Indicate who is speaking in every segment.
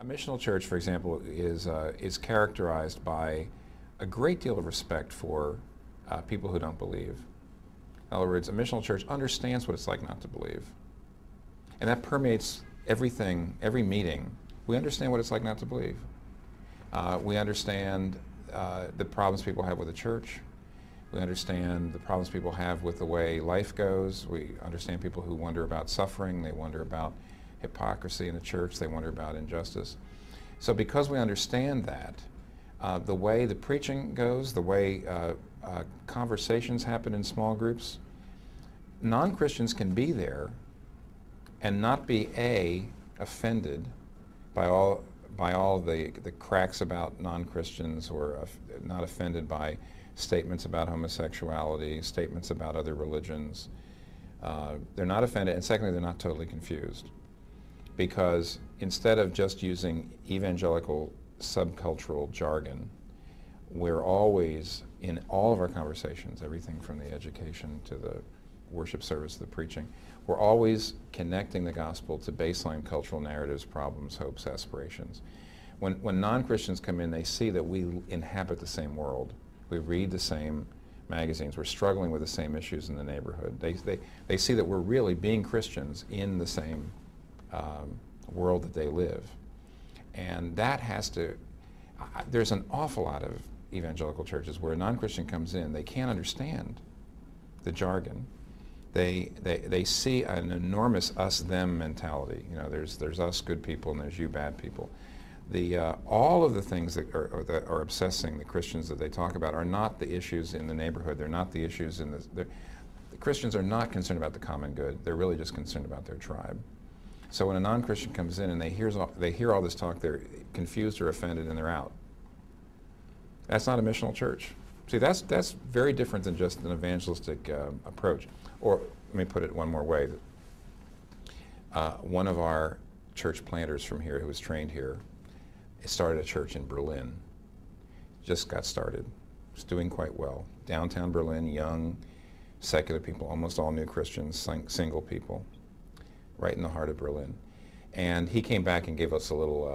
Speaker 1: A missional church, for example, is characterized by a great deal of respect for people who don't believe. In other words, a missional church understands what it's like not to believe. And that permeates everything, every meeting. We understand what it's like not to believe. We understand the problems people have with the church. We understand the problems people have with the way life goes. We understand people who wonder about suffering. They wonder about hypocrisy in the church. They wonder about injustice. So because we understand that, the way the preaching goes, the way conversations happen in small groups, non-Christians can be there and not be offended by all the cracks about non-Christians, or not offended by statements about homosexuality, statements about other religions. They're not offended, and secondly, they're not totally confused. Because instead of just using evangelical subcultural jargon, we're always, in all of our conversations, everything from the education to the worship service to the preaching, we're always connecting the gospel to baseline cultural narratives, problems, hopes, aspirations. When non-Christians come in, they see that we inhabit the same world. We read the same magazines. We're struggling with the same issues in the neighborhood. They see that we're really being Christians in the same world that they live. And that has to, there's an awful lot of evangelical churches where a non-Christian comes in, they can't understand the jargon. They see an enormous us-them mentality. You know, there's us good people and there's you bad people. All of the things that are obsessing the Christians that they talk about are not the issues in the neighborhood. They're not the issues in the Christians are not concerned about the common good. They're really just concerned about their tribe. So when a non-Christian comes in and they hear all this talk, they're confused or offended and they're out. That's not a missional church. See, that's very different than just an evangelistic approach. Or let me put it one more way. One of our church planters from here, who was trained here, started a church in Berlin. Just got started. It's doing quite well. Downtown Berlin, young, secular people, almost all new Christians, single people, right in the heart of Berlin. And he came back and gave us a little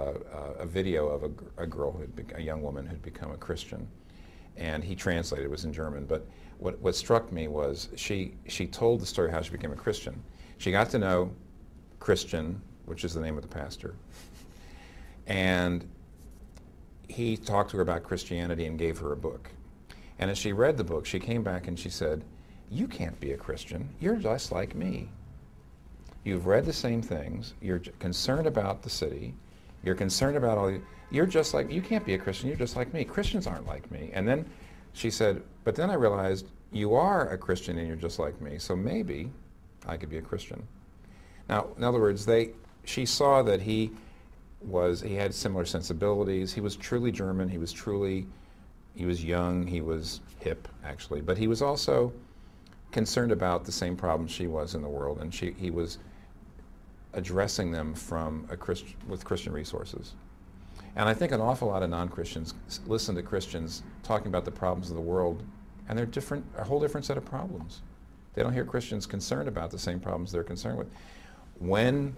Speaker 1: a video of a girl, a young woman who'd become a Christian. And he translated, it was in German, but what struck me was she told the story of how she became a Christian. She got to know Christian, which is the name of the pastor, and he talked to her about Christianity and gave her a book. And as she read the book, she came back and she said, "You can't be a Christian. You're just like me. You've read the same things. You're concerned about the city. You're concerned about you're just like, you can't be a Christian. You're just like me. Christians aren't like me." And then she said, "But then I realized you are a Christian and you're just like me, so maybe I could be a Christian." Now, in other words, she saw that he had similar sensibilities. He was truly German. He was young. He was hip, actually. But he was also concerned about the same problems she was in the world, and he was addressing them with Christian resources. And I think an awful lot of non-Christians listen to Christians talking about the problems of the world, and they're a whole different set of problems. They don't hear Christians concerned about the same problems they're concerned with. When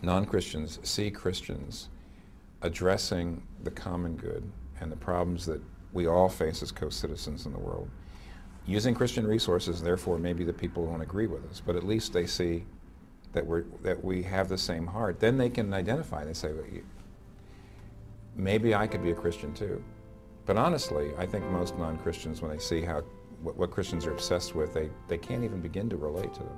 Speaker 1: non-Christians see Christians addressing the common good and the problems that we all face as co-citizens in the world, using Christian resources, therefore maybe the people won't agree with us, but at least they see that we have the same heart. Then they can identify. They say, well, maybe I could be a Christian too. But honestly, I think most non-Christians, when they see what Christians are obsessed with, they can't even begin to relate to them.